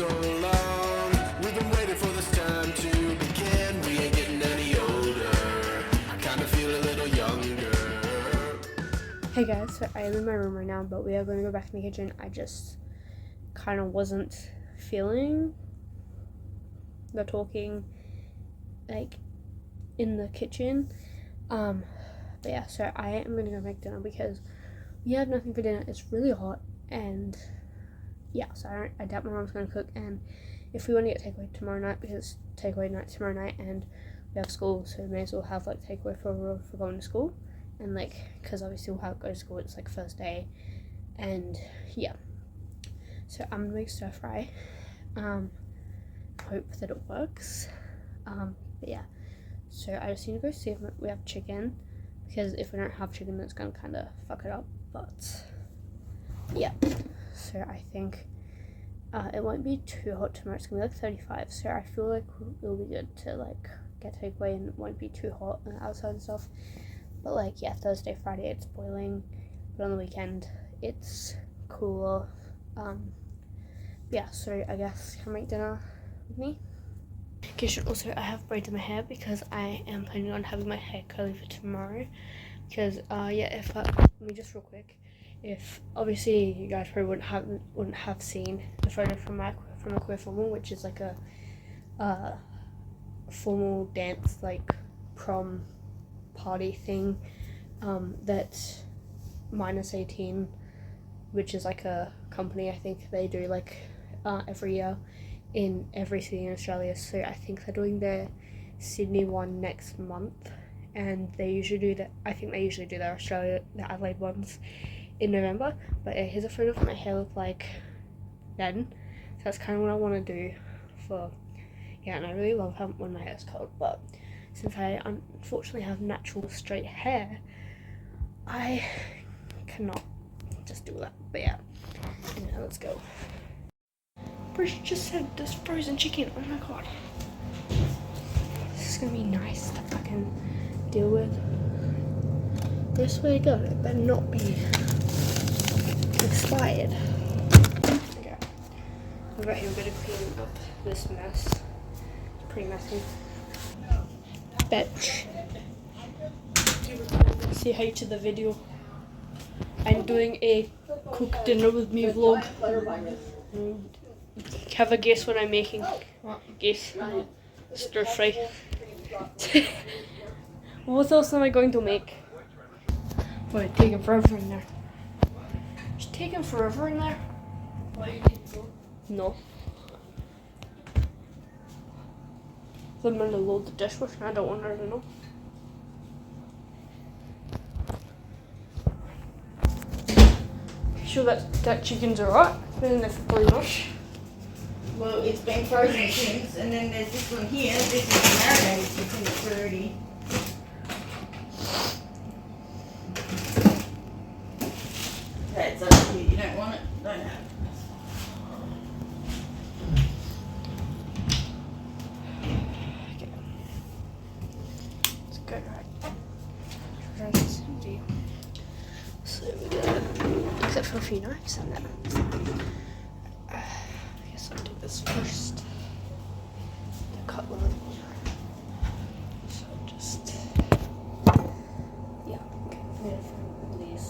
so long. We've been waiting for this time to begin. We ain't getting any older. I kinda feel a little younger. Hey guys, so I am in my room right now, but we are going to go back in the kitchen. I just kind of wasn't feeling the talking like in the kitchen. But yeah, so I am gonna go make dinner because we have nothing for dinner. It's really hot, and yeah, so I doubt my mom's gonna cook. And if we want to get takeaway tomorrow night, because takeaway night tomorrow night, and we have school, so we may as well have like takeaway for going to school. And like, because obviously we'll have to go to school, it's like first day, and yeah, so I'm gonna make stir fry. Hope that it works. But yeah, so I just need to go see if we have chicken, because if we don't have chicken, that's gonna kind of fuck it up. But yeah, so I think it won't be too hot tomorrow. It's gonna be like 35, so I feel like it'll be good to like get takeaway, and it won't be too hot and outside and stuff. But like, yeah, Thursday, Friday it's boiling, but on the weekend it's cooler. Yeah, so I guess can make dinner with me. Okay, so also I have braids in my hair because I am planning on having my hair curly for tomorrow. Because yeah, if let me just real quick, if obviously you guys probably wouldn't have seen the photo from a queer formal, which is like a formal dance like prom party thing that Minus 18, which is like a company, I think they do like every year in every city in Australia. So I think they're doing their Sydney one next month, and they usually do that. I think they usually do their Adelaide ones in November. But here's a photo of what my hair looked like then. So that's kind of what I want to do for, yeah, and I really love when my hair's curled, but since I unfortunately have natural straight hair, I cannot just do that. But yeah, let's go. Bruce just said there's frozen chicken. Oh my god, this is gonna be nice to fucking deal with. This way to go. It better not be expired. Okay, I'm right here. I'm gonna clean up this mess. It's pretty messy. Bitch. Say hi to the video. I'm doing a cook dinner with me vlog. Have a guess what I'm making. Guess. Stir fry. What else am I going to make? Boy, it's taking forever in there. It's taking forever in there. No. I'm gonna load the dishwasher and I don't want her to know. Sure that chicken's alright? It's been in there for 3 months. Well, it's been frozen since, and then there's this one here. This is the marinated chicken that's already. That's up to you. You don't want it? Don't have it. So we got, except for a few knives and that. I guess I'll do this first. The cutlery. So just, yeah, okay. I'm gonna find these.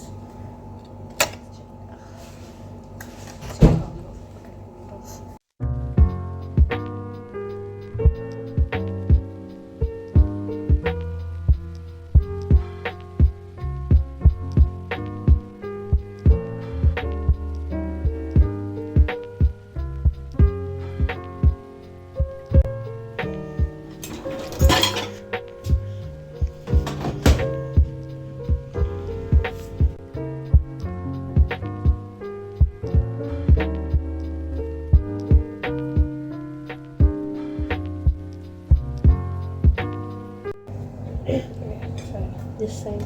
This thing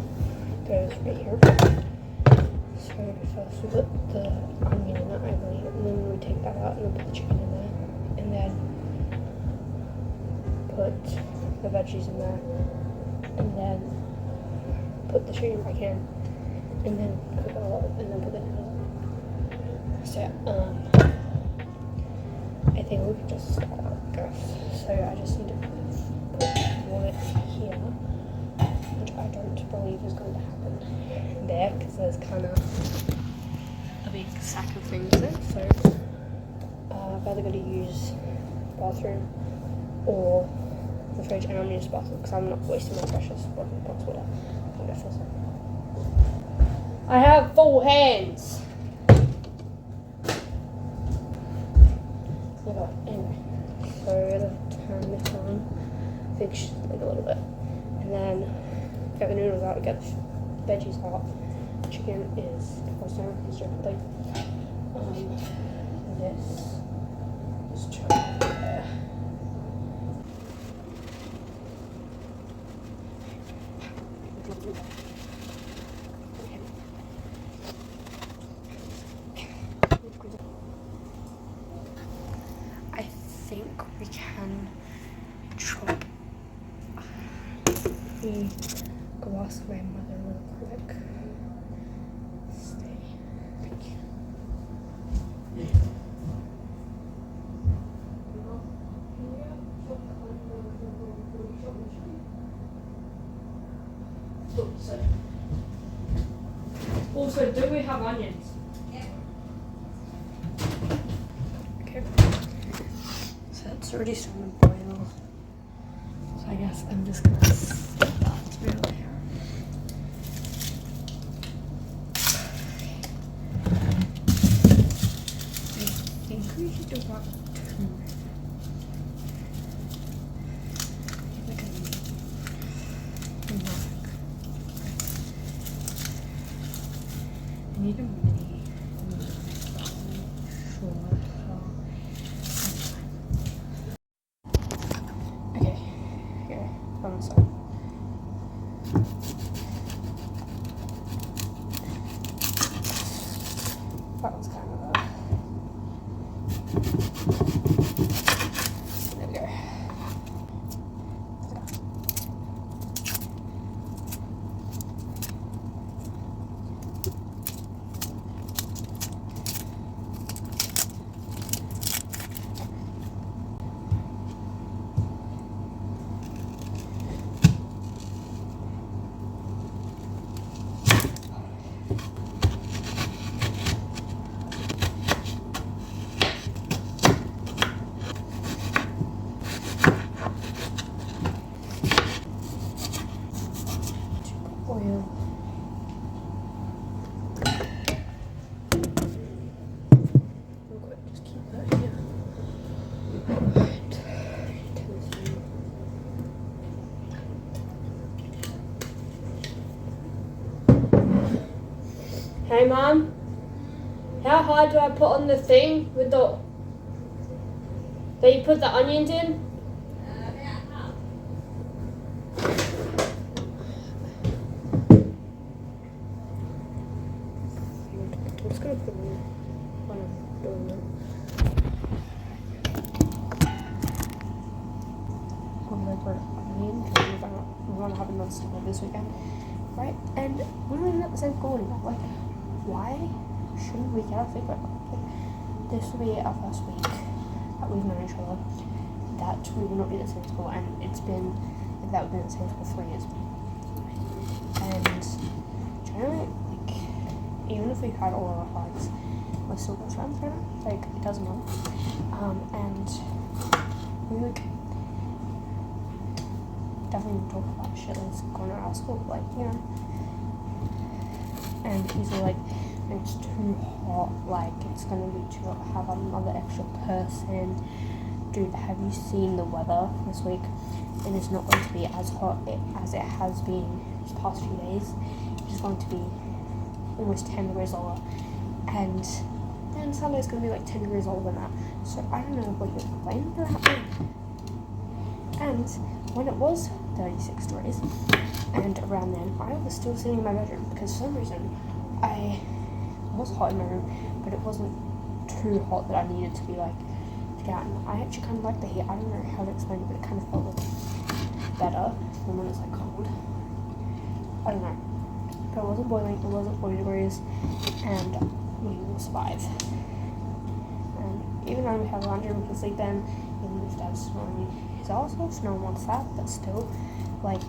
goes right here. So first we put the onion in it, I believe, and then we take that out and then put the chicken in there, and then put the veggies in there, and then put the chicken back in, and then cook it all up, and then put the noodles in. So I think we can just start out, go. So I just need to put water here, which I don't believe is going to happen there because there's kind of a big sack of things there. So I've either got to use bathroom or the fridge, and I'm going to use the bathroom because I'm not wasting my precious box water. I'm going to fill I have full hands. Anyway, so we're gonna turn this on, fix like a little bit, and then get the noodles out, get the veggies out. Chicken is close down, it's like this. Just chuck it there. I think we can chop the go ask my mother real quick. Stay. Thank you. Also, do we have onions? Okay. So it's already starting to boil. So I guess I'm just gonna stop that really. I think we should do about 2. Like a mug. I need a mini. Okay, here, on the side. That was kind of a... There we go. Oil. Real quick, just keep that here. Alright. Hey Mom, how hard do I put on the thing with the that you put the onions in? I'm just gonna put them when I'm doing them. Over onion because we're gonna have another supper this weekend, right? And we're not at the same school anymore. Like, why shouldn't we get our feedback? Like, this will be our first week that we've known each other. That we will not be at the same school, and it's been like that we've been at the same school for 3 years. And generally, like, even if we've had all our fights, we're still best friends right now. Like, it doesn't matter. And we like definitely talk about shit that's going on at our school, like, you know. And he's like, it's too hot, like, it's gonna be too hot to have another extra person. Dude, have you seen the weather this week? It is not going to be as hot as it has been these past few days. It is going to be almost 10 degrees lower. And then Sunday's going to be like 10 degrees lower than that. So I don't know what you're complaining about. And when it was 36 degrees, and around then, I was still sitting in my bedroom because for some reason I was hot in my room, but it wasn't too hot that I needed to be like to get out. And I actually kind of like the heat. I don't know how to explain it, but it kind of felt like better than when it's like cold. I don't know. But it wasn't boiling, it wasn't 40 degrees, and we will survive. And even though we have laundry, we can sleep in. Even if Dad's snoring his arse off, no one wants that. But still, like,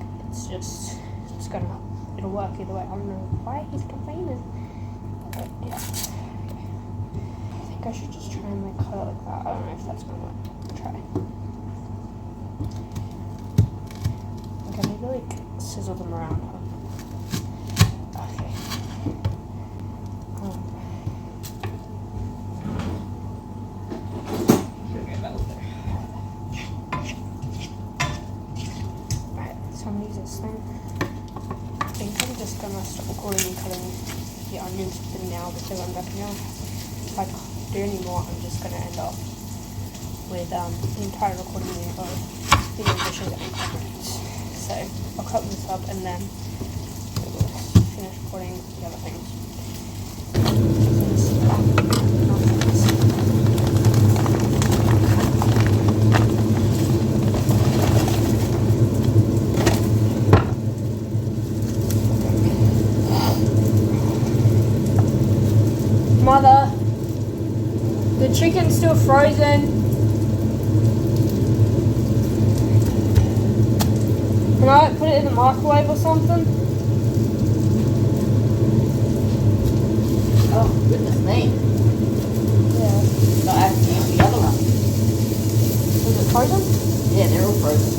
it'll work either way. I don't know why he's complaining. But yeah. I think I should just try and like cut it like that. I don't know if that's gonna work. I'll try. Okay, maybe like sizzle them around. Okay. Alright, so I'm gonna use this thing. I think I'm just gonna stop recording and cutting the onions for now because I'm definitely if I do any more, I'm just gonna end up with the entire recording of the dishes and comments. So I'll cut this up and then we'll finish recording the other things. Mother, the chicken's still frozen. Can I put it in the microwave or something? Oh, goodness me. Yeah. So I have to use the other one. Is it frozen? Yeah, they're all frozen.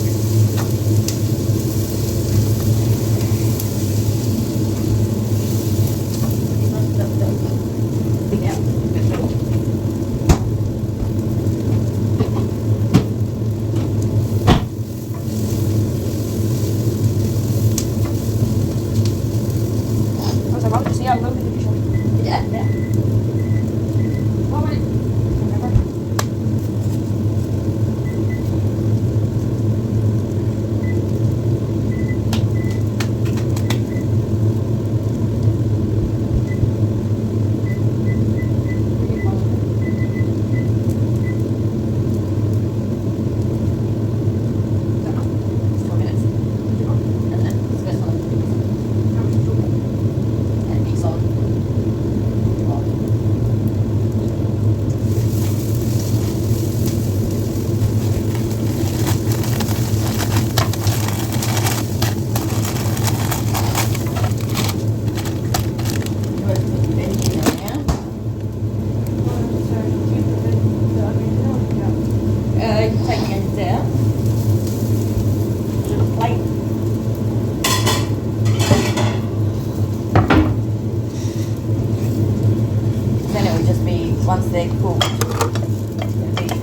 Once they're cooked,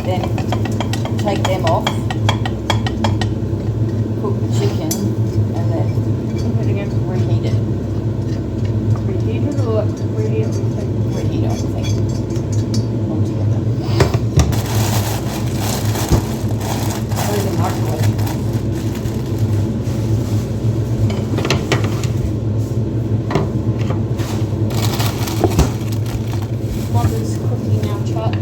then take them off, cook the chicken, and then reheat it. Reheat it or reheat it? Reheat it, I think. Altogether. Put it in the microwave. Mother's cooking now, chat.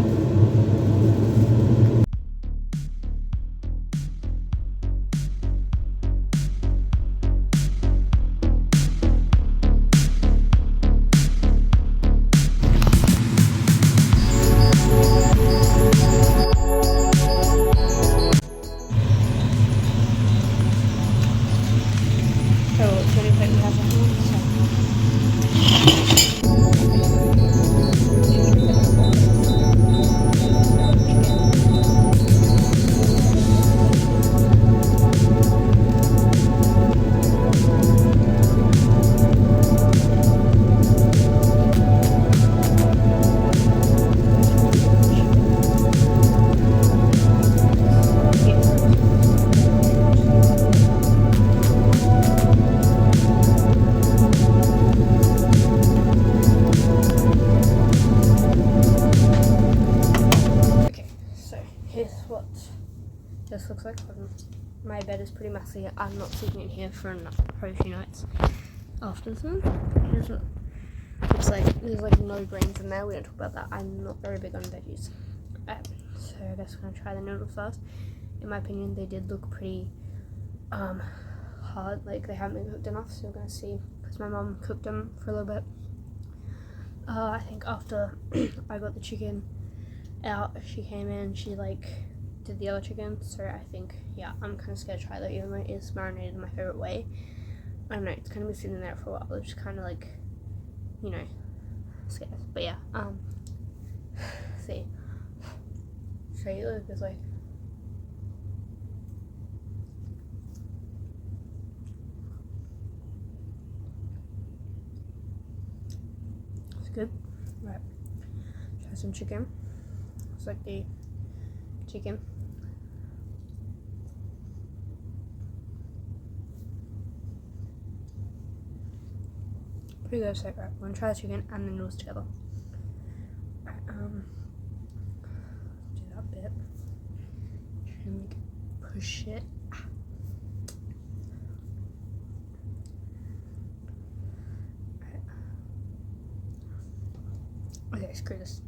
So it's really quick, we have a this looks like. My bed is pretty messy. I'm not sleeping in here for a few nights after this one. Here's what looks like. There's like no grains in there. We don't talk about that. I'm not very big on veggies. So I guess we're gonna try the noodles first. In my opinion, they did look pretty hard. Like they haven't been cooked enough. So we're gonna see because my mom cooked them for a little bit. I think after I got the chicken out, she came in, she like did the other chicken, so I think, yeah, I'm kind of scared to try that, even though it is marinated in my favorite way. I don't know, it's gonna be sitting there for a while, it's just kind of like, you know, scared. But yeah, see, show you look this way. It's good. Right, try some chicken. It's like the chicken. Pretty good, so right, we're gonna try the chicken and the noodles together. Right, do that bit. Try and like push it. Right. Okay, screw this.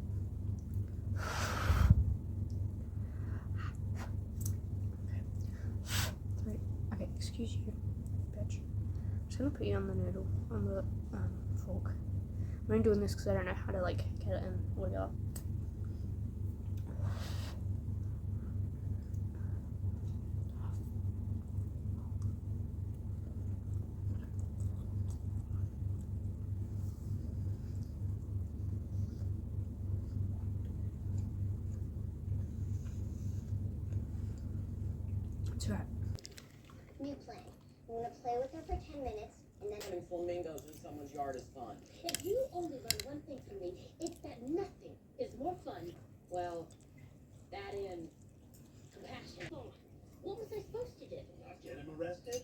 Okay, excuse you, bitch. I'm just gonna put you on the noodle, on the fork. I'm only doing this because I don't know how to like get it in order. It's right. New plan. I'm gonna play with her for 10 minutes, and then Having flamingos in someone's yard is fun. if you only learn one thing from me, it's that nothing is more fun. Well, that and Compassion. What was I supposed to do? Not get him arrested?